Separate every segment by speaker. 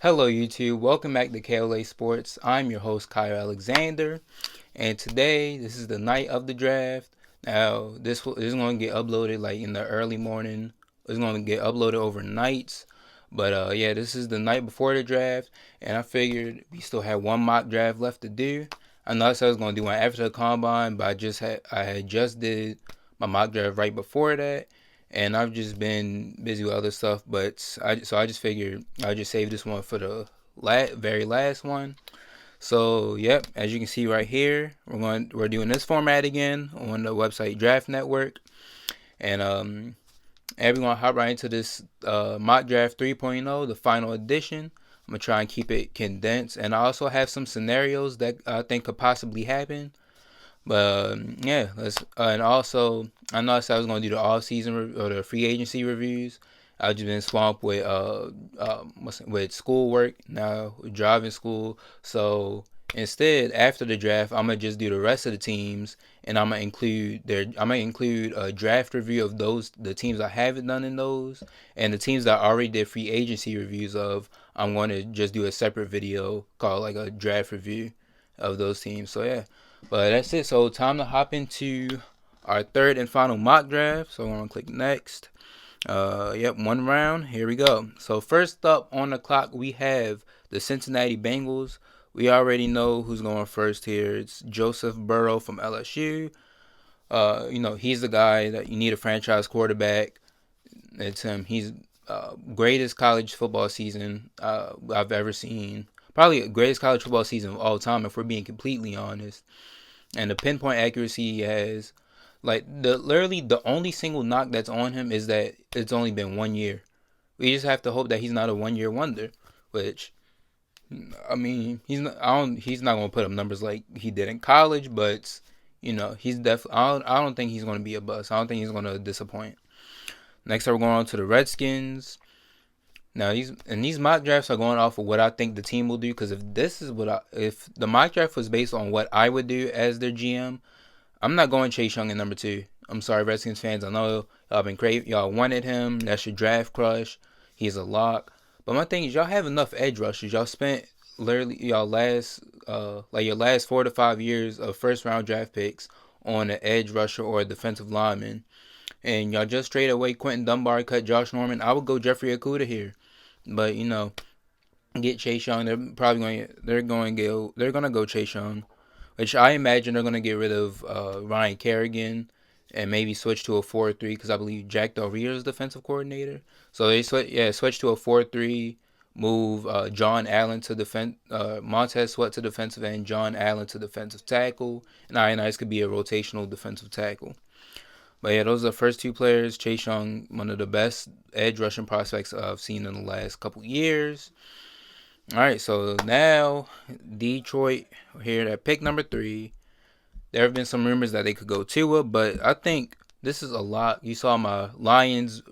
Speaker 1: Hello YouTube, welcome back to KLA Sports. I'm your host Kyle Alexander, and today this is the night of the draft. Now this is going to get uploaded like in the early morning. It's going to get uploaded overnight, but yeah, this is the night before the draft, and I figured we still had one mock draft left to do. I know I said I was going to do one after the combine, but I had just did my mock draft right before that, and I've just been busy with other stuff. But I just figured I'll just save this one for the very last one. So yep, as you can see right here, we're doing this format again on the website Draft Network, and everyone hop right into this mock draft 3.0, the final edition. I'm gonna try and keep it condensed, and I also have some scenarios that I think could possibly happen. But yeah, and also I know I said I was gonna do the off season or the free agency reviews. I've just been swamped with with schoolwork now, driving school. So instead, after the draft, I'm gonna just do the rest of the teams, and I'm gonna include a draft review of the teams I haven't done in those, and the teams that I already did free agency reviews of. I'm going to just do a separate video called like a draft review of those teams. So yeah. But that's it. So time to hop into our third and final mock draft. So I'm gonna click next. Yep, one round. Here we go. So first up on the clock we have the Cincinnati Bengals. We already know who's going first here. It's Joseph Burrow from LSU. He's the guy that you need a franchise quarterback. It's him. He's greatest college football season I've ever seen. Probably the greatest college football season of all time, if we're being completely honest. And the pinpoint accuracy he has, like literally the only single knock that's on him is that it's only been 1 year. We just have to hope that he's not a 1 year wonder, which I mean he's not gonna put up numbers like he did in college, but he's definitely I don't think he's gonna be a bust. I don't think he's gonna disappoint. Next up, we're going on to the Redskins. Now these mock drafts are going off of what I think the team will do. Because if the mock draft was based on what I would do as their GM, I'm not going Chase Young in number 2. I'm sorry, Redskins fans. I know y'all been crazy. Y'all wanted him. That's your draft crush. He's a lock. But my thing is, y'all have enough edge rushers. Y'all spent literally your last 4 to 5 years of first round draft picks on an edge rusher or a defensive lineman, and y'all just straight away Quentin Dunbar, cut Josh Norman. I would go Jeffrey Okudah here. But get Chase Young. They're gonna go Chase Young, which I imagine they're gonna get rid of Ryan Kerrigan and maybe switch to a 4-3 because I believe Jack Del Rio is defensive coordinator. So they switch to a 4-3. Move John Allen to defense, Montez Sweat to defensive end, John Allen to defensive tackle, and Ionize could be a rotational defensive tackle. But yeah, those are the first two players. Chase Young, one of the best edge rushing prospects I've seen in the last couple years. All right, so now Detroit here at pick number 3. There have been some rumors that they could go Tua, but I think this is a lot. You saw my Lions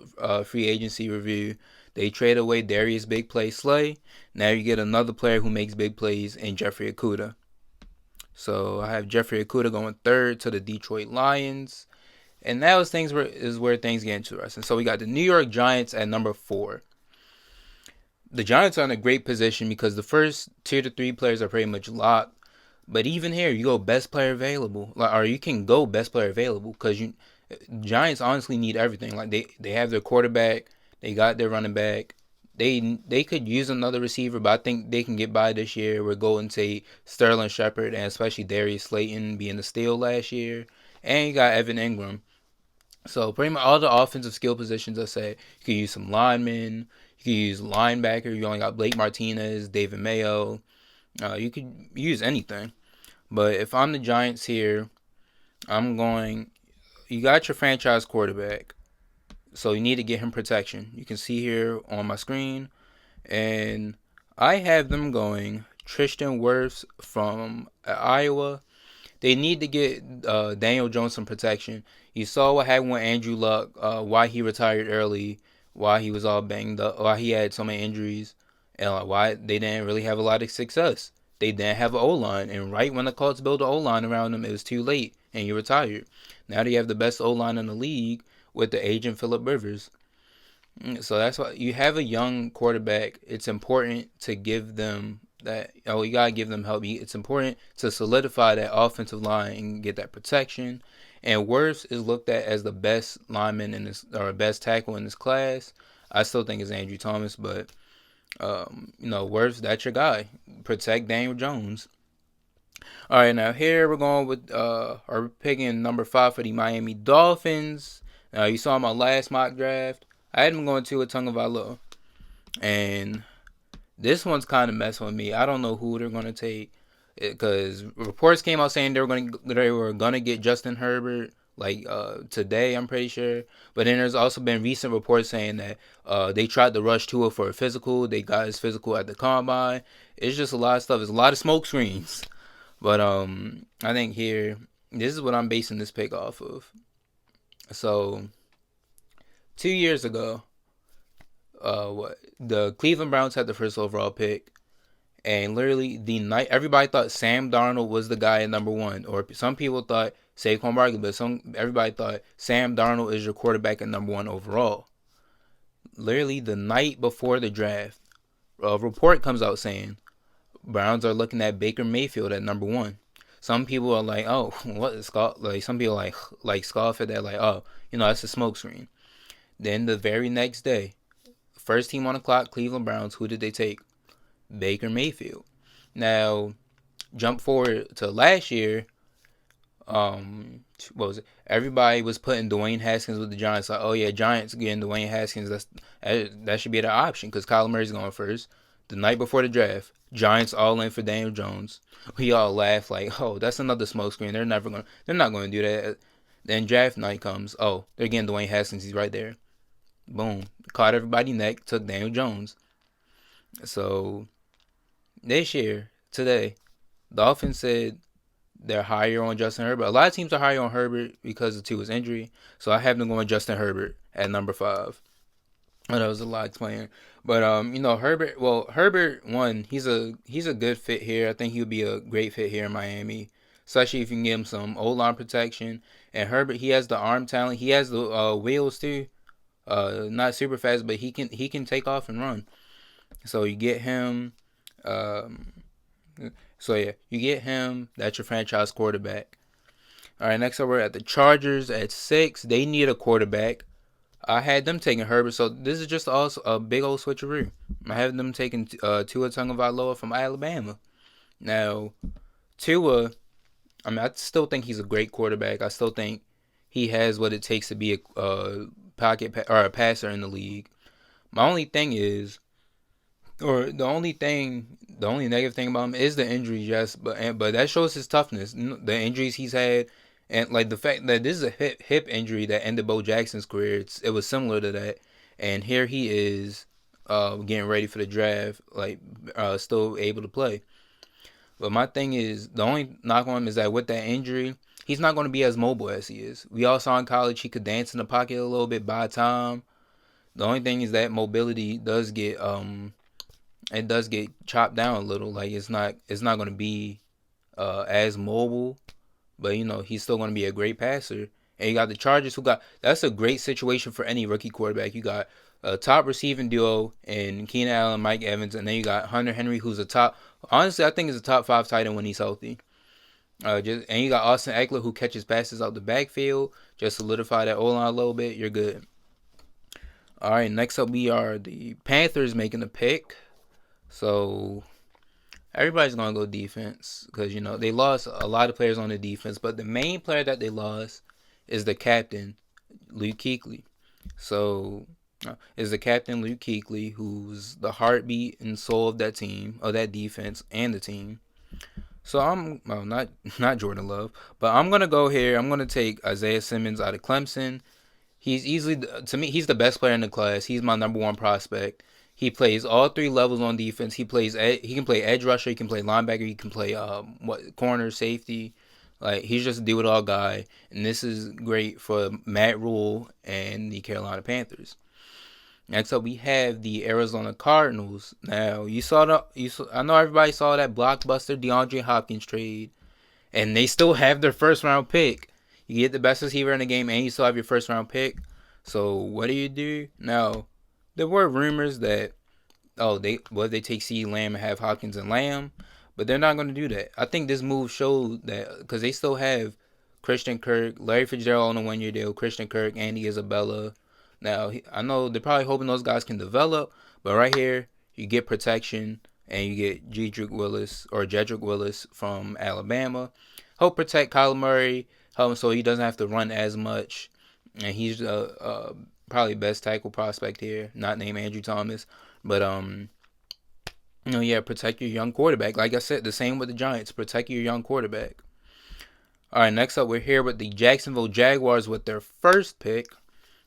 Speaker 1: free agency review. They trade away Darius Big Play Slay. Now you get another player who makes big plays in Jeffrey Okudah. So I have Jeffrey Okudah going third to the Detroit Lions. And now is where things get interesting. So we got the New York Giants at number 4. The Giants are in a great position because the first 2 to 3 players are pretty much locked. But even here, you go best player available, or you can go best player available because Giants honestly need everything. Like they have their quarterback, they got their running back. They could use another receiver, but I think they can get by this year with Golden Tate, Sterling Shepard, and especially Darius Slayton being the steal last year. And you got Evan Ingram. So pretty much all the offensive skill positions, I say, you could use some linemen, you could use linebacker. You only got Blake Martinez, David Mayo. You could use anything. But if I'm the Giants here, I'm going. You got your franchise quarterback, so you need to get him protection. You can see here on my screen, and I have them going Tristan Wirfs from Iowa. They need to get Daniel Jones some protection. You saw what happened with Andrew Luck, why he retired early, why he was all banged up, why he had so many injuries, and why they didn't really have a lot of success. They didn't have an O-line, and right when the Colts built an O-line around him, it was too late, and he retired. Now they have the best O-line in the league with the agent Phillip Rivers. So that's why you have a young quarterback. It's important to give them that. Oh, you gotta give them help. It's important to solidify that offensive line and get that protection. And Wirfs is looked at as the best lineman in this or best tackle in this class. I still think it's Andrew Thomas, but Wirfs, that's your guy. Protect Daniel Jones. All right, now here we're going with or picking number 5 for the Miami Dolphins. Now you saw my last mock draft. I had them going to a Tagovailoa, and this one's kind of messing with me. I don't know who they're gonna take because reports came out saying they were gonna get Justin Herbert like today. I'm pretty sure, but then there's also been recent reports saying that they tried to rush Tua for a physical. They got his physical at the combine. It's just a lot of stuff. It's a lot of smoke screens. But I think here this is what I'm basing this pick off of. So 2 years ago, what the Cleveland Browns had the first overall pick, and literally the night everybody thought Sam Darnold was the guy at number one, or some people thought Saquon Barkley, but everybody thought Sam Darnold is your quarterback at number one overall. Literally the night before the draft, a report comes out saying Browns are looking at Baker Mayfield at number one. Some people are like, "Oh, what is scoff?" Like some people like scoff at that, like, "Oh, that's a smokescreen." Then the very next day, first team on the clock, Cleveland Browns. Who did they take? Baker Mayfield. Now, jump forward to last year. What was it? Everybody was putting Dwayne Haskins with the Giants. Like, oh yeah, Giants getting Dwayne Haskins. That should be their option because Kyler Murray's going first. The night before the draft, Giants all in for Daniel Jones. We all laugh like, oh, that's another smokescreen. They're not going to do that. Then draft night comes. Oh, they're getting Dwayne Haskins. He's right there. Boom, caught everybody neck. Took Daniel Jones. So this year, today, Dolphins said they're higher on Justin Herbert. A lot of teams are higher on Herbert because of Tua's injury. So I have them going Justin Herbert at number 5. Oh, that was a lot explaining. But Herbert. Well, Herbert one. He's a good fit here. I think he would be a great fit here in Miami, especially if you can give him some O line protection. And Herbert, he has the arm talent. He has the wheels too. Not super fast, but he can take off and run. So you get him. You get him. That's your franchise quarterback. All right, next up we're at the Chargers at 6. They need a quarterback. I had them taking Herbert, so this is just also a big old switcheroo. I have them taking Tua Tagovailoa from Alabama. Now, Tua, I still think he's a great quarterback. I still think he has what it takes to be a or a passer in the league. My only thing is, or the only negative thing about him is the injuries. Yes, but that shows his toughness. The injuries he's had, and like the fact that this is a hip injury that ended Bo Jackson's career. It was similar to that, and here he is, getting ready for the draft, like still able to play. But my thing is, the only knock on him is that with that injury, he's not going to be as mobile as he is. We all saw in college he could dance in the pocket a little bit by time. The only thing is that mobility does get chopped down a little. Like it's not going to be as mobile, but he's still going to be a great passer. And you got the Chargers that's a great situation for any rookie quarterback. You got a top receiving duo in Keenan Allen, Mike Evans, and then you got Hunter Henry, who's honestly I think is a top 5 tight end when he's healthy. And you got Austin Ekeler, who catches passes out the backfield. Just solidify that O-line a little bit. You're good. All right, next up we are the Panthers making the pick. So everybody's gonna go defense because they lost a lot of players on the defense, but the main player that they lost is the captain, Luke Kuechly. So is the captain Luke Kuechly, who's the heartbeat and soul of that team, of that defense and the team. So I'm not Jordan Love, but I'm gonna go here. I'm gonna take Isaiah Simmons out of Clemson. He's easily, to me, he's the best player in the class. He's my number 1 prospect. He plays all 3 levels on defense. He can play edge rusher. He can play linebacker. He can play corner, safety. Like he's just a do it all guy. And this is great for Matt Rule and the Carolina Panthers. Next up, we have the Arizona Cardinals. Now I know everybody saw that blockbuster DeAndre Hopkins trade, and they still have their first round pick. You get the best receiver in the game, and you still have your first round pick. So what do you do now? there were rumors that they take CeeDee Lamb and have Hopkins and Lamb, but they're not going to do that. I think this move showed that because they still have Christian Kirk, Larry Fitzgerald on a 1-year deal, Christian Kirk, Andy Isabella. Now I know they're probably hoping those guys can develop, but right here you get protection and you get Jedrick Willis from Alabama. Help protect Kyler Murray, help him so he doesn't have to run as much, and he's probably best tackle prospect here, not named Andrew Thomas, but protect your young quarterback. Like I said, the same with the Giants, protect your young quarterback. All right, next up we're here with the Jacksonville Jaguars with their first pick.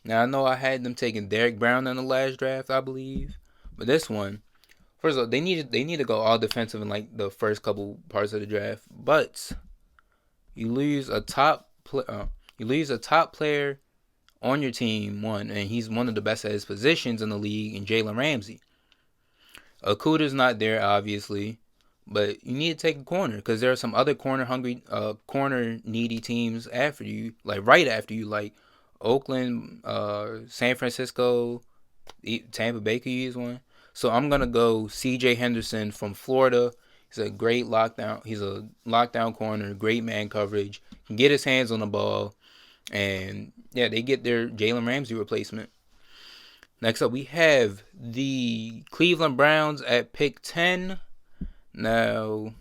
Speaker 1: Now I know I had them taking Derrick Brown in the last draft, I believe, but this one, first of all, they need to go all defensive in like the first couple parts of the draft, but you lose a top player on your team, and he's one of the best at his positions in the league, in Jalen Ramsey. Okuda's not there, obviously, but you need to take a corner because there are some other corner needy teams after you, right after you, like Oakland, San Francisco, Tampa Bay could use one. So I'm gonna go C.J. Henderson from Florida. He's a great lockdown. He's a lockdown corner, great man coverage, can get his hands on the ball, and yeah, they get their Jalen Ramsey replacement. Next up, we have the Cleveland Browns at pick 10. Now,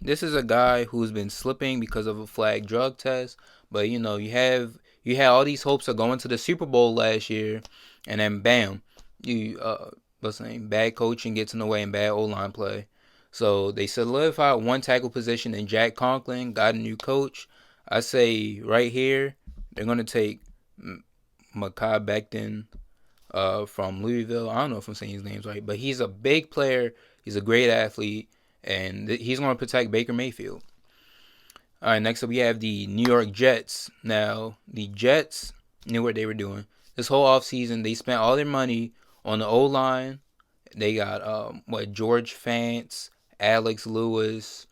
Speaker 1: this is a guy who's been slipping because of a flag drug test, but you had all these hopes of going to the Super Bowl last year, and then bam, bad coaching gets in the way and bad O-line play. So they solidified one tackle position in Jack Conklin, got a new coach. I say right here, they're going to take Mekhi Becton from Louisville. I don't know if I'm saying his name's right, but he's a big player. He's a great athlete, and he's going to protect Baker Mayfield. All right, next up we have the New York Jets. Now, the Jets knew what they were doing. This whole offseason, they spent all their money on the O-line. They got George Fant, Alex Lewis,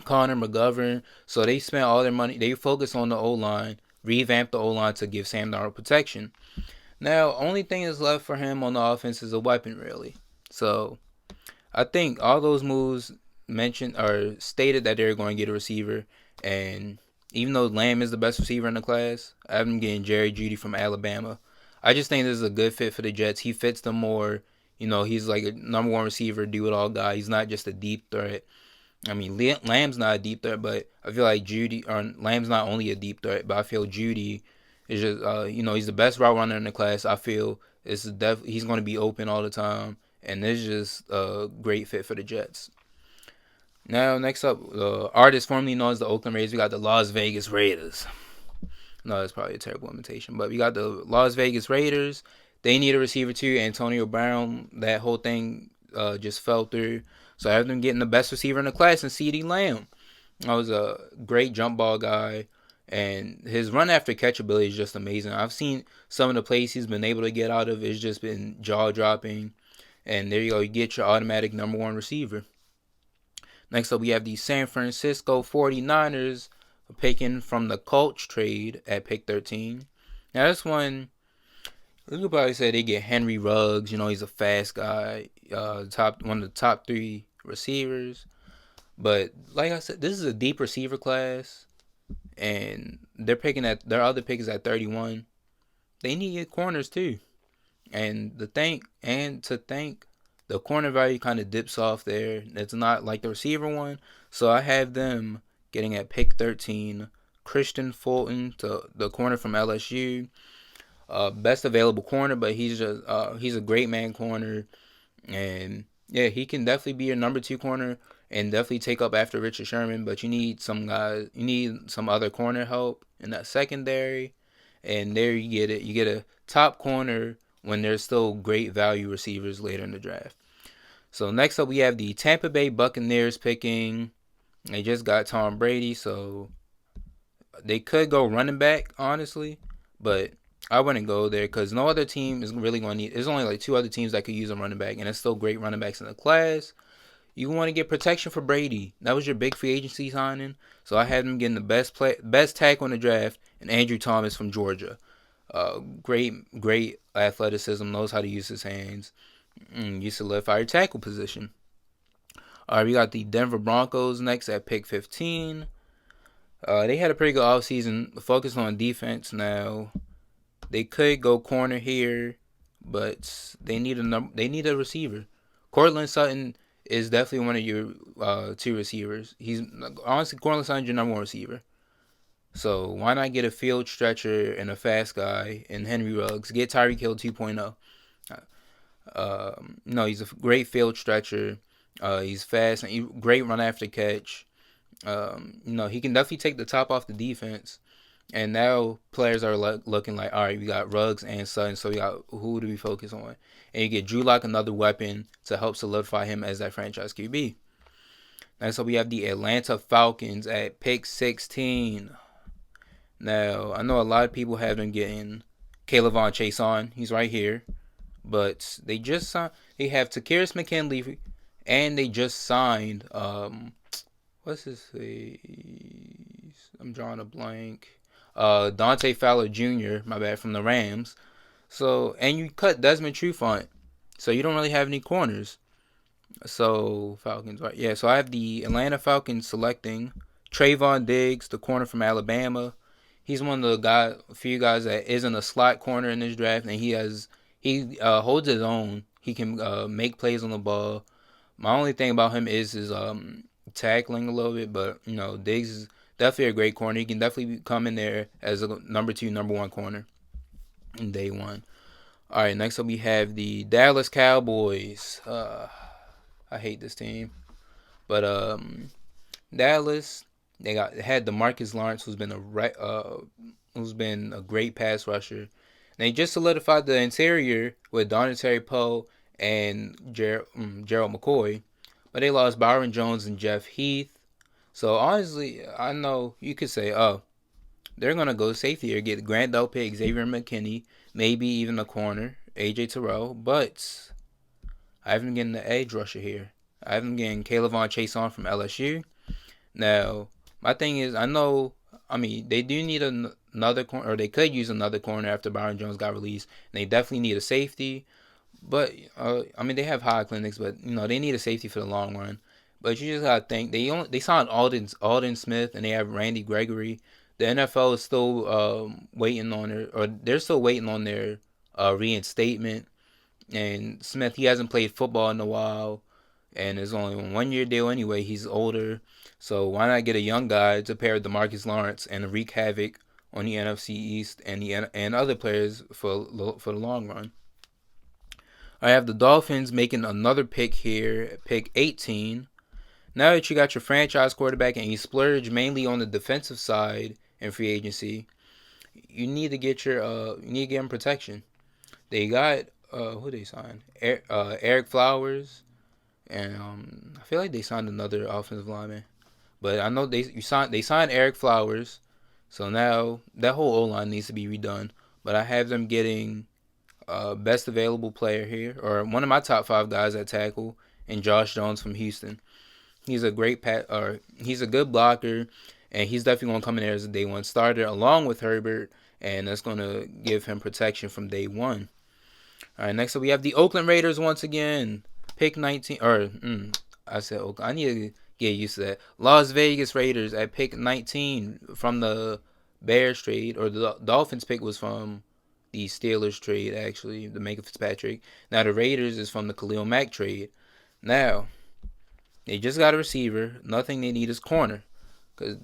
Speaker 1: Connor McGovern. So they spent all their money. They focused on the O-line, revamped the O-line to give Sam Darnold protection. Now, only thing that's left for him on the offense is a weapon, really. So I think all those moves mentioned or stated that they're going to get a receiver. And even though Lamb is the best receiver in the class, I have him getting Jerry Jeudy from Alabama. I just think this is a good fit for the Jets. He fits them more. He's like a number one receiver, do-it-all guy. He's not just a deep threat. I mean, Lamb's not a deep threat, but I feel like Lamb's not only a deep threat, but I feel Jeudy is just, he's the best route runner in the class. I feel he's going to be open all the time, and this is just a great fit for the Jets. Now, next up, the artist formerly known as the Oakland Raiders, we got the Las Vegas Raiders. No, that's probably a terrible imitation, but we got the Las Vegas Raiders. They need a receiver too. Antonio Brown, that whole thing just fell through. So I have them getting the best receiver in the class in CeeDee Lamb. I was a great jump ball guy, and his run after catch ability is just amazing. I've seen some of the plays he's been able to get out of. It's just been jaw dropping. And there you go. You get your automatic number one receiver. Next up, we have the San Francisco 49ers picking from the Colts trade at pick 13. Now this one, you could probably say they get Henry Ruggs. He's a fast guy, one of the top 3 receivers. But like I said, this is a deep receiver class, and their other pick is at 31. They need corners too, and to think the corner value kind of dips off there. It's not like the receiver one, so I have them getting at pick 13. Christian Fulton, the corner from LSU. Best available corner, but he's a great man corner, and yeah, he can definitely be your number 2 corner and definitely take up after Richard Sherman. But you need some other corner help in that secondary, and there you get it. You get a top corner when there's still great value receivers later in the draft. So next up, we have the Tampa Bay Buccaneers picking. They just got Tom Brady, so they could go running back, honestly, but I wouldn't go there because no other team is really going to need. There's only like 2 other teams that could use a running back, and it's still great running backs in the class. You want to get protection for Brady. That was your big free agency signing, so I had him getting the best tackle in the draft, and Andrew Thomas from Georgia. Great athleticism, knows how to use his hands. You solidify your tackle position. All right, we got the Denver Broncos next at pick 15. They had a pretty good offseason, focused on defense. Now they could go corner here, but they need a receiver. Cortland Sutton is definitely one of your two receivers. He's honestly Cortland Sutton's your number one receiver. So why not get a field stretcher and a fast guy in Henry Ruggs? Get Tyreek Hill 2.0. No, he's a great field stretcher. He's fast and great run after catch. He can definitely take the top off the defense. And now players are looking like, all right, we got Ruggs and Sutton, so we got who do we focus on? And you get Drew Lock, another weapon to help solidify him as that franchise QB. Next up, we have the Atlanta Falcons at pick 16. Now, I know a lot of people have them getting K'Lavon Chaisson. He's right here. But they just signed, they have Takirus McKinley, and they just signed, what's his face? I'm drawing a blank. Dante Fowler Jr., my bad, from the Rams. So, and you cut Desmond Trufant. So you don't really have any corners. So, Falcons, right? Yeah, so I have the Atlanta Falcons selecting Trayvon Diggs, the corner from Alabama. He's one of the few guys that isn't a slot corner in this draft, and he holds his own. He can make plays on the ball. My only thing about him is his tackling a little bit, but Diggs is definitely a great corner. He can definitely come in there as a number 2, number 1 corner in day one. All right, next up we have the Dallas Cowboys. I hate this team, but Dallas, they had DeMarcus Lawrence, who's been a great pass rusher. And they just solidified the interior with Dontari Poe and Gerald McCoy, but they lost Byron Jones and Jeff Heath. So honestly, I know you could say, oh, they're gonna go safety or get Grant Delpit, Xavier McKinney, maybe even a corner, AJ Terrell, but I have them getting the edge rusher here. I have them getting K'Lavon Chaisson from LSU. Now, my thing is, they do need another corner, or they could use another corner after Byron Jones got released. And they definitely need a safety. But, they have high clinics, but, they need a safety for the long run. But you just gotta think, they signed Alden Smith, and they have Randy Gregory. The NFL is still waiting on they're still waiting on their reinstatement. And Smith, he hasn't played football in a while, and it's only a 1-year deal anyway. He's older, so why not get a young guy to pair with DeMarcus Lawrence and wreak havoc on the NFC East and other players for the long run. I have the Dolphins making another pick here, pick 18. Now that you got your franchise quarterback and you splurge mainly on the defensive side in free agency, you need to get him protection. They got who they signed? Eric Flowers, and I feel like they signed another offensive lineman. But I know they signed Eric Flowers, so now that whole O line needs to be redone. But I have them getting best available player here, or one of my top 5 guys at tackle, and Josh Jones from Houston. He's a he's a good blocker, and he's definitely going to come in there as a day one starter along with Herbert, and that's going to give him protection from day one. All right, next up we have the Oakland Raiders once again. Pick 19, I said Oakland. I need to get used to that. Las Vegas Raiders at pick 19 from the Bears trade, or the Dolphins pick was from the Steelers trade, actually, the Minka Fitzpatrick. Now the Raiders is from the Khalil Mack trade. Now, they just got a receiver. Nothing they need is corner. Because,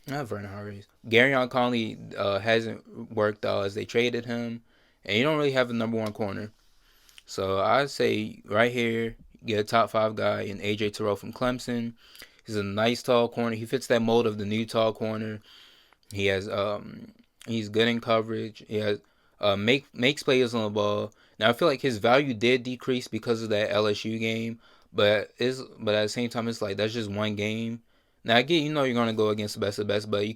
Speaker 1: not Vernon Hargreaves. Garyon Conley hasn't worked out as they traded him. And you don't really have a number 1 corner. So I'd say right here, get a top 5 guy in AJ Terrell from Clemson. He's a nice tall corner. He fits that mold of the new tall corner. He has he's good in coverage. He has makes plays on the ball. Now I feel like his value did decrease because of that LSU game, but at the same time it's like that's just one game. Now I get you're gonna go against the best of the best, but you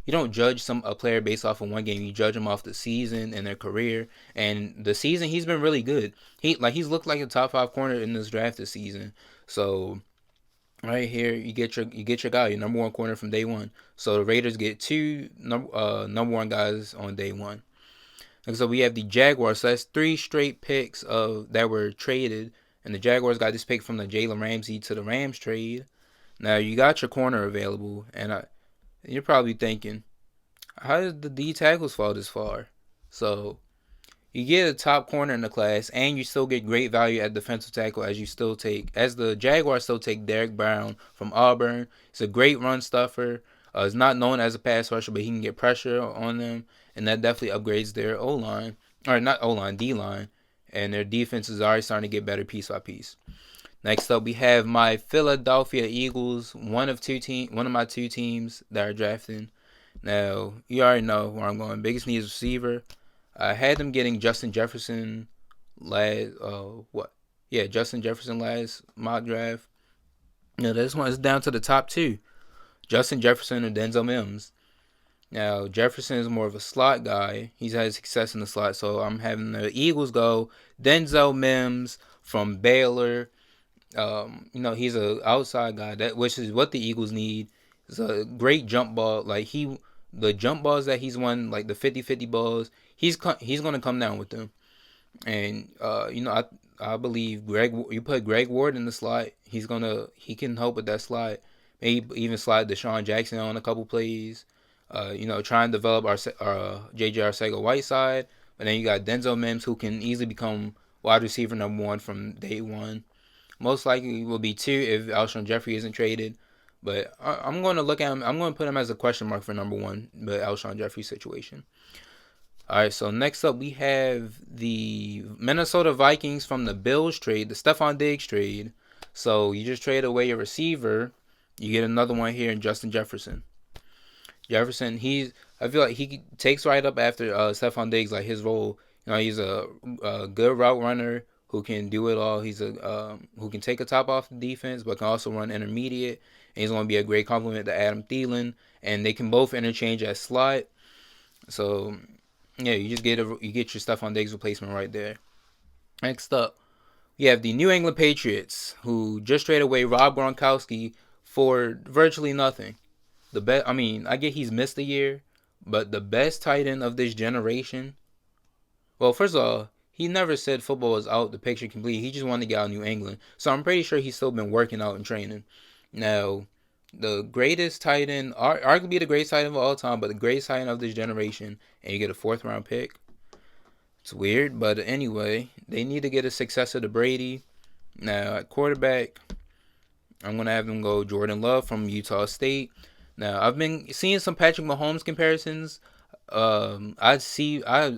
Speaker 1: don't judge a player based off of one game. You judge them off the season and their career. And the season he's been really good. He's looked like a top 5 corner in this draft this season. So right here you get your guy, your number 1 corner from day one. So the Raiders get 2 number 1 guys on day one. And so we have the Jaguars. So that's 3 straight picks that were traded. And the Jaguars got this pick from the Jalen Ramsey to the Rams trade. Now you got your corner available, and you're probably thinking, how did the D tackles fall this far? So you get a top corner in the class, and you still get great value at defensive tackle as the Jaguars still take Derek Brown from Auburn. He's a great run stuffer. He's not known as a pass rusher, but he can get pressure on them, and that definitely upgrades their O line, or not O line, D line, and their defense is already starting to get better piece by piece. Next up, we have my Philadelphia Eagles, one of my 2 teams that are drafting. Now you already know where I'm going. Biggest need is receiver. I had them getting Justin Jefferson last. Justin Jefferson last mock draft. Now this one is down to the top 2: Justin Jefferson and Denzel Mims. Now Jefferson is more of a slot guy. He's had success in the slot, so I'm having the Eagles go Denzel Mims from Baylor. He's a outside guy which is what the Eagles need. It's a great jump ball. The jump balls that he's won, like the 50-50 balls, he's gonna come down with them. And I believe you put Greg Ward in the slot, he can help with that slot. Maybe even slide Deshaun Jackson on a couple plays. Try and develop our J.J. Arcega-Whiteside. But then you got Denzel Mims, who can easily become wide receiver number 1 from day 1. Most likely will be 2 if Alshon Jeffrey isn't traded. But I'm going to look at him. I'm going to put him as a question mark for number 1, the Alshon Jeffrey situation. All right, so next up we have the Minnesota Vikings from the Bills trade, the Stephon Diggs trade. So you just trade away your receiver. You get another one here in Justin Jefferson. I feel like he takes right up after Stephon Diggs, like his role. He's a good route runner who can do it all. He's who can take a top off the defense, but can also run intermediate. And he's going to be a great complement to Adam Thielen, and they can both interchange at slot. So yeah, you get your Stephon Diggs replacement right there. Next up, we have the New England Patriots, who just traded away Rob Gronkowski for virtually nothing. I get he's missed a year, but the best tight end of this generation. Well, first of all, he never said football was out the picture completely. He just wanted to get out of New England. So I'm pretty sure he's still been working out and training. Now, the greatest tight end, arguably the greatest tight end of all time, but the greatest tight end of this generation, and you get a 4th-round pick. It's weird, but anyway, they need to get a successor to Brady. Now, at quarterback, I'm going to have them go Jordan Love from Utah State. Now, I've been seeing some Patrick Mahomes comparisons. I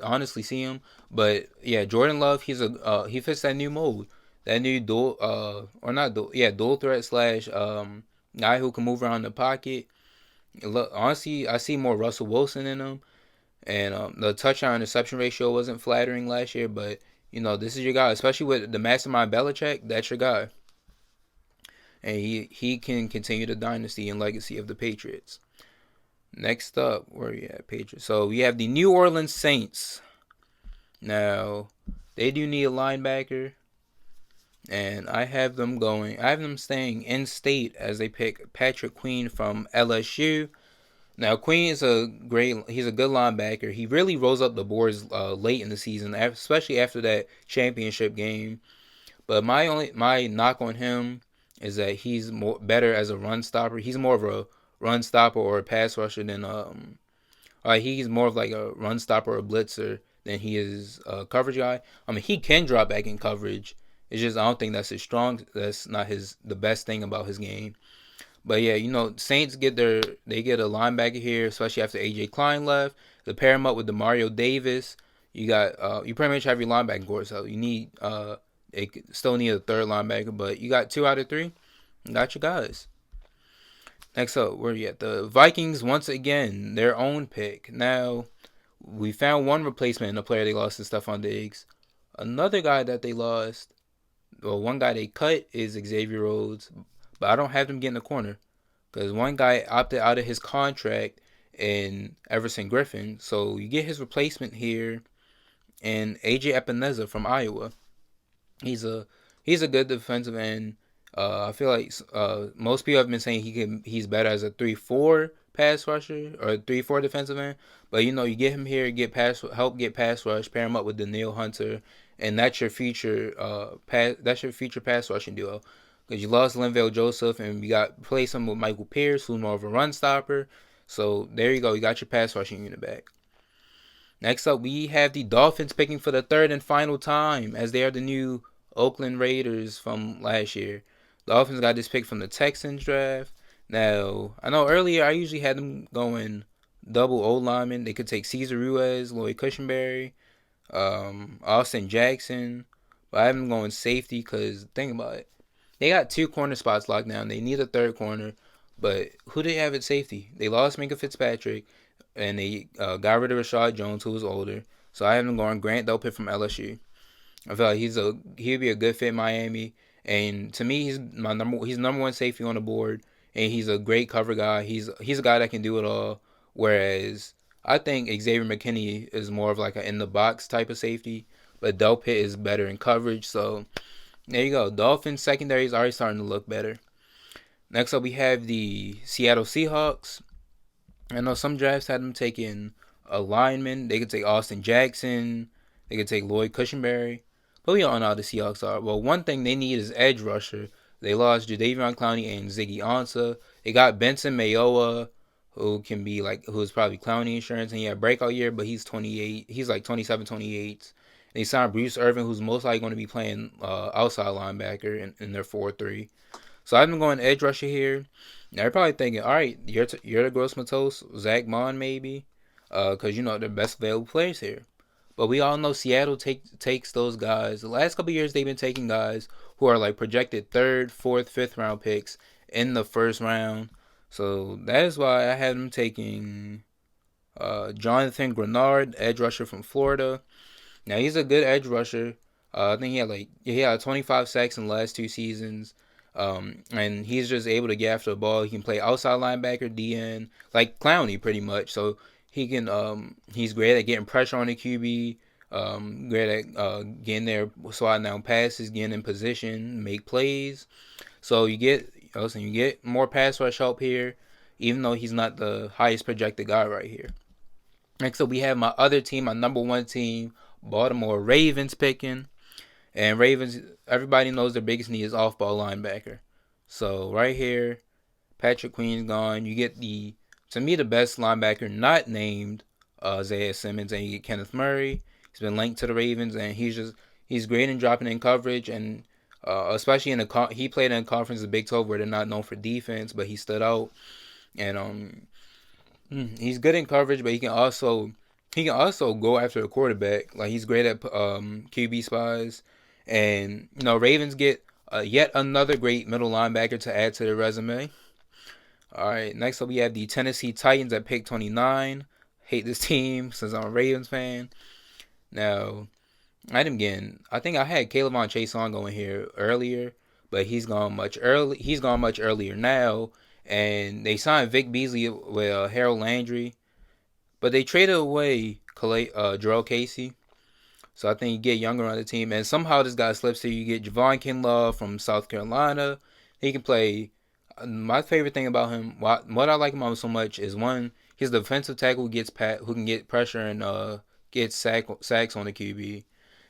Speaker 1: honestly see him, but yeah, Jordan Love, he fits that new mold, that new dual threat slash guy who can move around the pocket. Honestly, I see more Russell Wilson in him, and the touchdown interception ratio wasn't flattering last year, but this is your guy, especially with the mastermind Belichick. That's your guy. And he can continue the dynasty and legacy of the Patriots. Next up, where are you at, Patriots? So we have the New Orleans Saints. Now, they do need a linebacker. And I have them staying in state as they pick Patrick Queen from LSU. Now, Queen is he's a good linebacker. He really rose up the boards late in the season, especially after that championship game. But my knock on him is that he's better as a run stopper. He's more of a run stopper or a pass rusher than he's more of like a run stopper or a blitzer than he is a coverage guy. He can drop back in coverage. It's just I don't think that's that's not the best thing about his game. But yeah, Saints get a linebacker here, especially after AJ Klein left. To pair him up with Demario Davis, you pretty much have your linebacker core. So you need still need a 3rd linebacker, but you got 2 out of 3. You got your guys. Next up, where are you at? The Vikings, once again, their own pick. Now, we found one replacement in the player they lost to Stephon Diggs. Another guy that they lost, one guy they cut is Xavier Rhodes, but I don't have them getting a corner because one guy opted out of his contract in Everson Griffin. So you get his replacement here in AJ Epineza from Iowa. He's a good defensive end. I feel like most people have been saying he's better as a 3-4 pass rusher or 3-4 defensive end. But you get him here, help get pass rush, pair him up with Danielle Hunter, and that's your future pass rushing duo. Because you lost Linval Joseph, and you got replace him with Michael Pierce, who's more of a run stopper. So there you go, you got your pass rushing unit back. Next up, we have the Dolphins picking for the third and final time, as they are the new Oakland Raiders from last year. The Dolphins got this pick from the Texans draft. Now, I know earlier I usually had them going double O linemen. They could take Cesar Ruiz, Lloyd Cushenberry, Austin Jackson. But I have them going safety because think about it. They got 2 corner spots locked down. They need a third corner. But who do they have at safety? They lost Minkah Fitzpatrick, and they got rid of Rashad Jones, who was older. So I have them going Grant Delpit from LSU. I feel like he'd be a good fit in Miami. And to me, he's number one safety on the board, and he's a great cover guy. He's a guy that can do it all. Whereas I think Xavier McKinney is more of like an in the box type of safety, but Delpit is better in coverage. So there you go. Dolphins secondary is already starting to look better. Next up, we have the Seattle Seahawks. I know some drafts had them taking a lineman. They could take Austin Jackson. They could take Lloyd Cushenberry. But we all know how the Seahawks are. Well, one thing they need is edge rusher. They lost Jadeveon Clowney and Ziggy Ansah. They got Benson Mayowa, who's probably Clowney insurance, and he had a breakout year, but he's 28. He's like 27, 28. They signed Bruce Irvin, who's most likely going to be playing outside linebacker in their 4-3. So I've been going edge rusher here. Now you're probably thinking, all right, you're the Gross Matos, Zach Bond maybe, because they're the best available players here. But we all know Seattle takes those guys. The last couple of years they've been taking guys who are like projected 3rd, 4th, 5th round picks in the first round. So that is why I had them taking Jonathan Grenard, edge rusher from Florida. Now he's a good edge rusher. I think he had 25 sacks in the last 2 seasons. And he's just able to get after the ball. He can play outside linebacker, DN, like Clowney pretty much. So he can he's great at getting pressure on the QB. Great at getting there, swatting down passes, getting in position, make plays. So you get more pass rush help here, even though he's not the highest projected guy right here. Next up, we have my other team, my number 1 team, Baltimore Ravens picking. And Ravens, everybody knows their biggest need is off-ball linebacker. So right here, Patrick Queen's gone. You get to me, the best linebacker not named Isaiah Simmons, and you get Kenneth Murray. He's been linked to the Ravens, and he's great in dropping in coverage, and especially he played in a conference of Big 12 where they're not known for defense, but he stood out. And he's good in coverage, but he can also go after the quarterback. Like he's great at QB spies. And Ravens get yet another great middle linebacker to add to their resume. All right, next up we have the Tennessee Titans at pick 29. Hate this team since I'm a Ravens fan. Now, I think I had K'Lavon Chaisson going here earlier, but he's gone much earlier now. And they signed Vic Beasley with Harold Landry, but they traded away Jarrell Casey. So I think you get younger on the team. And somehow this guy slips here. You get Javon Kinlaw from South Carolina. He can play. My favorite thing about him, what I like about him so much, is one, he's the defensive tackle who can get pressure and get sacks on the QB.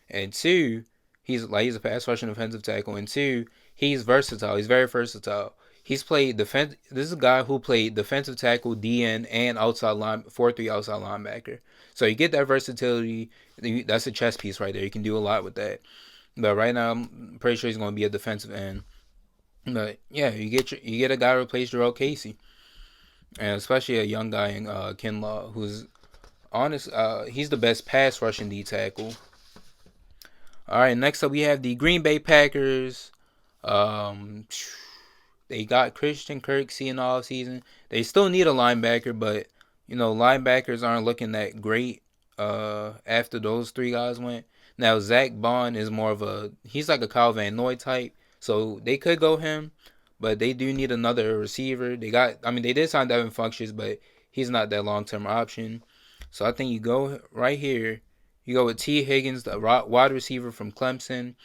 Speaker 1: And 2, he's a pass rushing defensive tackle. And 2, he's versatile. He's very versatile. He's played defense. This is a guy who played defensive tackle, DN, and 4-3 outside linebacker. So you get that versatility. That's a chess piece right there. You can do a lot with that. But right now, I'm pretty sure he's going to be a defensive end. But yeah, you get a guy to replace Jarrell Casey, and especially a young guy in Kinlaw, who's honest. He's the best pass rushing D tackle. All right, next up we have the Green Bay Packers. They got Christian Kirksey in the offseason. They still need a linebacker, but linebackers aren't looking that great after those 3 guys went. Now Zach Bond is he's like a Kyle Van Noy type, so they could go him, but they do need another receiver. They did sign Devin Funchess, but he's not that long-term option. So I think you go right here. You go with T. Higgins, the wide receiver from Clemson,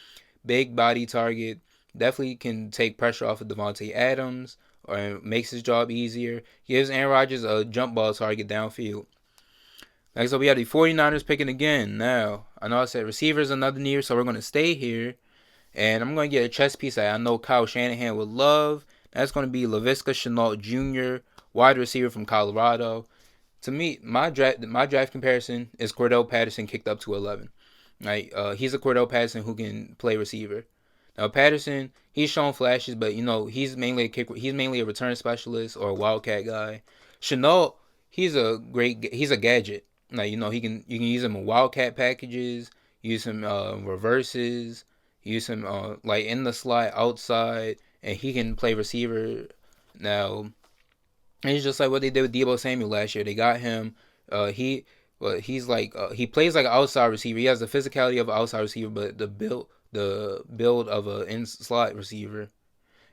Speaker 1: big body target, Definitely can take pressure off of Devontae Adams or makes his job easier. Gives Aaron Rodgers a jump ball target downfield. Next up, we have the 49ers picking again. Now, I know I said receivers another need, so we're going to stay here. And I'm going to get a chess piece that I know Kyle Shanahan would love. That's going to be Laviska Shenault Jr., wide receiver from Colorado. To me, my draft comparison is Cordell Patterson kicked up to 11. He's a Cordell Patterson who can play receiver. Now Patterson, he's shown flashes, but he's mainly a return specialist or a wildcat guy. Shenault, he's a gadget. You can use him in wildcat packages, use him reverses, use him like in the slot outside, and he can play receiver. Now it's just like what they did with Deebo Samuel last year. They got him. He plays like an outside receiver. He has the physicality of an outside receiver, but the build of a in slot receiver.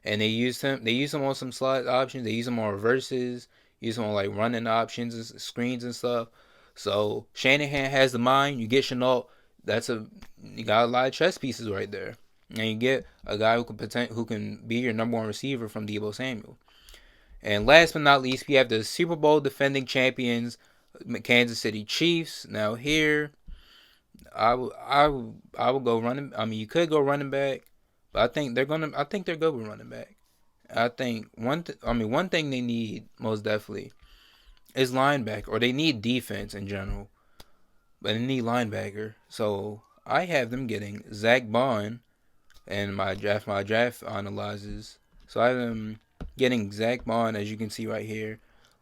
Speaker 1: And they use him on some slot options. They use him on reverses. Use him on like running options and screens and stuff. So Shanahan has the mind. You get Shenault. You got a lot of chess pieces right there, and you get a guy who can be your number one receiver from Deebo Samuel. And last but not least, we have the Super Bowl defending champions, Kansas City Chiefs. Now here, I would go running. I mean, you could go running back, but I think they're good with running back. I think one thing they need most definitely is linebacker, or they need defense in general, but they need linebacker. So I have them getting Zach Bond, and my draft analyzes. So I have them getting Zach Bond, as you can see right here,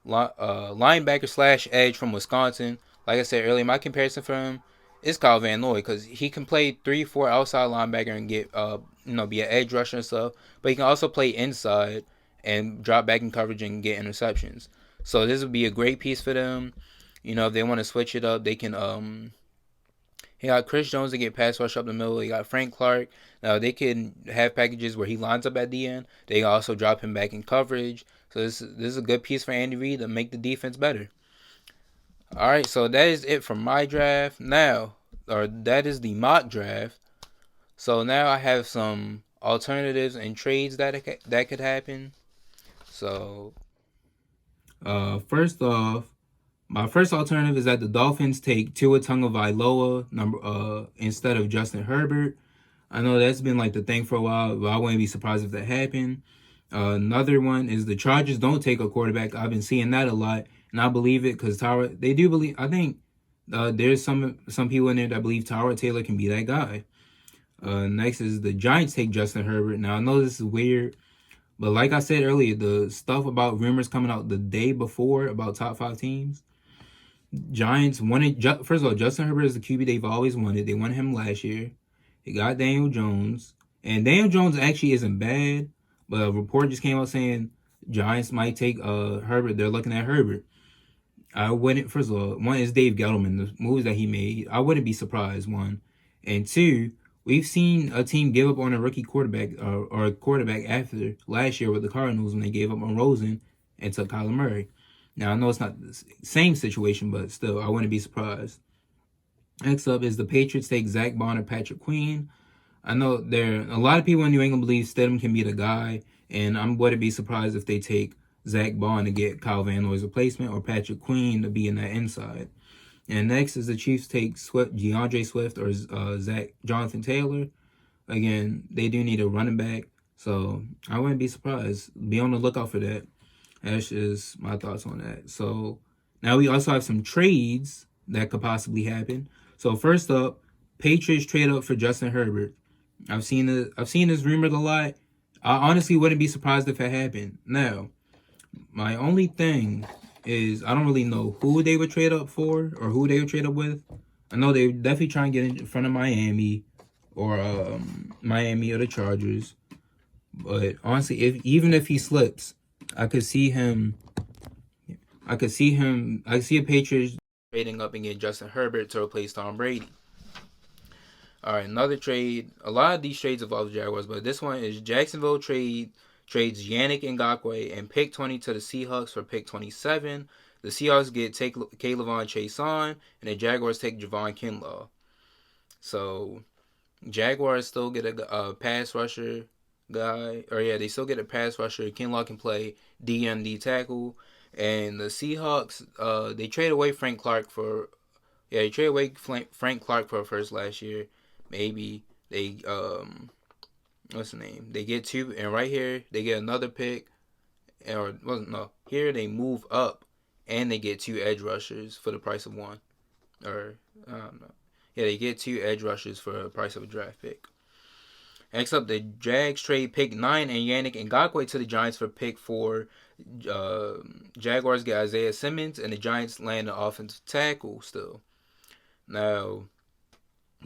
Speaker 1: linebacker slash edge from Wisconsin. Like I said earlier, my comparison for him is Kyle Van Noy because he can play 3-4 outside linebacker and get be an edge rusher and stuff, but he can also play inside and drop back in coverage and get interceptions. So this would be a great piece for them. If they want to switch it up, they can he got Chris Jones to get pass rush up the middle. He got Frank Clark. Now they can have packages where he lines up at the end. They can also drop him back in coverage. So this is a good piece for Andy Reid to make the defense better. All right, so that is it for my draft. That is the mock draft. So now I have some alternatives and trades that could happen. So, first off, my first alternative is that the Dolphins take Tua Tagovailoa instead of Justin Herbert. I know that's been like the thing for a while, but I wouldn't be surprised if that happened. Another one is the Chargers don't take a quarterback. I've been seeing that a lot, and I believe it because they do believe. I think there's some people in there that believe Tyrod Taylor can be that guy. Next is the Giants take Justin Herbert. Now I know this is weird, but like I said earlier, the stuff about rumors coming out the day before about top 5 teams. Giants wanted, first of all, Justin Herbert is the QB they've always wanted. They wanted him last year. They got Daniel Jones. And Daniel Jones actually isn't bad, but a report just came out saying Giants might take Herbert. They're looking at Herbert. I wouldn't, first of all, one is Dave Gettleman, the moves that he made. I wouldn't be surprised, one. And two, we've seen a team give up on a rookie quarterback or a quarterback after last year with the Cardinals when they gave up on Rosen and took Kyler Murray. Now, I know it's not the same situation, but still, I wouldn't be surprised. Next up is the Patriots take Zach Bond or Patrick Queen. I know there a lot of people in New England believe Stidham can be the guy, and I wouldn't be surprised if they take Zach Bond to get Kyle Van Noy's replacement or Patrick Queen to be in that inside. And next is the Chiefs take DeAndre Swift or Jonathan Taylor. Again, they do need a running back, so I wouldn't be surprised. Be on the lookout for that. That's just my thoughts on that. So now we also have some trades that could possibly happen. So first up, Patriots trade up for Justin Herbert. I've seen this rumored a lot. I honestly wouldn't be surprised if it happened. Now, my only thing is I don't really know who they would trade up for or who they would trade up with. I know they definitely try and get in front of Miami or the Chargers. But honestly, even if he slips, I could see a Patriots trading up and get Justin Herbert to replace Tom Brady. All right, another trade. A lot of these trades involve the Jaguars, but this one is Jacksonville trades Yannick Ngakoue and pick 20 to the Seahawks for pick 27. The Seahawks take K'Lavon Chaisson, and the Jaguars take Javon Kinlaw. So Jaguars still get a pass rusher guy, or yeah, they still get a pass rusher. Kinlaw can play D and D tackle. And the Seahawks, they trade away Frank Clark for they trade away Frank Clark for a first last year. Maybe they what's the name? They get two, and right here they get another pick, or wasn't no. Here they move up, and they get two edge rushers for the price of one, or I don't know. Yeah, they get two edge rushers for the price of a draft pick. Next up, the Jags trade pick 9 and Yannick Ngakoue to the Giants for pick 4. Uh, Jaguars get Isaiah Simmons, and the Giants land an offensive tackle still. Now,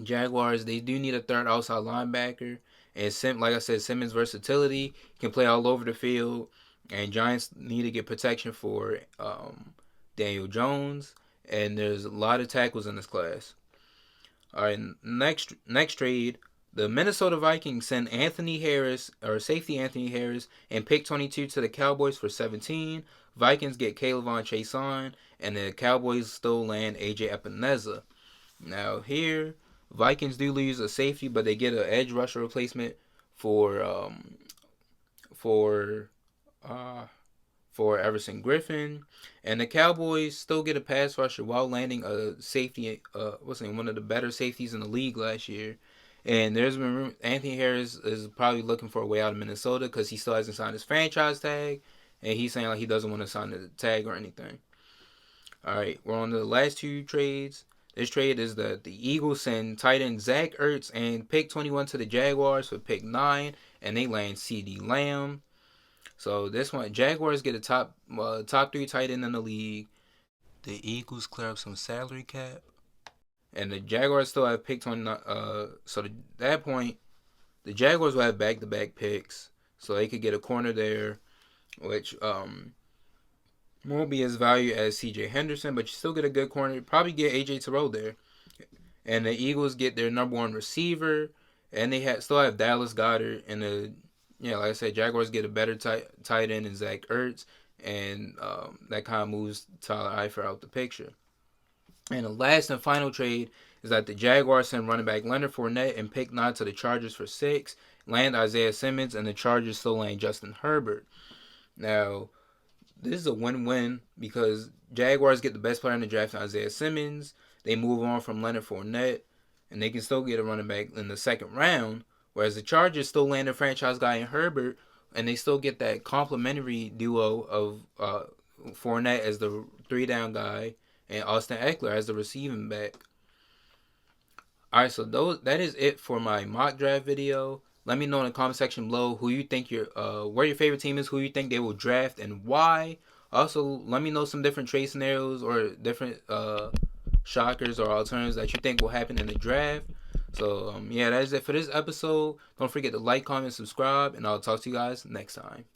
Speaker 1: Jaguars, they do need a third outside linebacker. And like I said, Simmons' versatility can play all over the field. And Giants need to get protection for Daniel Jones. And there's a lot of tackles in this class. All right, next trade, the Minnesota Vikings send Anthony Harris, or safety Anthony Harris, and pick 22 to the Cowboys for 17. Vikings get K'Lavon Chaisson, and the Cowboys still land AJ Epineza. Now here, Vikings do lose a safety, but they get an edge rusher replacement for Everson Griffin, and the Cowboys still get a pass rusher while landing a safety. One of the better safeties in the league last year. And there's been Anthony Harris is probably looking for a way out of Minnesota because he still hasn't signed his franchise tag, and he's saying like he doesn't want to sign the tag or anything. All right, we're on to the last two trades. This trade is that the Eagles send tight end Zach Ertz and pick 21 to the Jaguars for pick 9, and they land CeeDee Lamb. So this one, Jaguars get a top 3 tight end in the league. The Eagles clear up some salary cap, and the Jaguars still have pick 29. So at that point, the Jaguars will have back-to-back picks, so they could get a corner there, which won't be as valued as C.J. Henderson, but you still get a good corner. Probably get A.J. Terrell there. And the Eagles get their number 1 receiver, and they still have Dallas Goedert. And like I said, Jaguars get a better tight end in Zach Ertz, and that kind of moves Tyler Eifert out the picture. And the last and final trade is that the Jaguars send running back Leonard Fournette and pick 9 to the Chargers for 6, land Isaiah Simmons, and the Chargers still land Justin Herbert. Now, this is a win-win because Jaguars get the best player in the draft, Isaiah Simmons. They move on from Leonard Fournette, and they can still get a running back in the second round, whereas the Chargers still land a franchise guy in Herbert, and they still get that complementary duo of Fournette as the 3-down guy and Austin Eckler as the receiving back. Alright, so that is it for my mock draft video. Let me know in the comment section below who you think where your favorite team is, who you think they will draft, and why. Also, let me know some different trade scenarios or different shockers or alternatives that you think will happen in the draft. So, that is it for this episode. Don't forget to like, comment, subscribe, and I'll talk to you guys next time.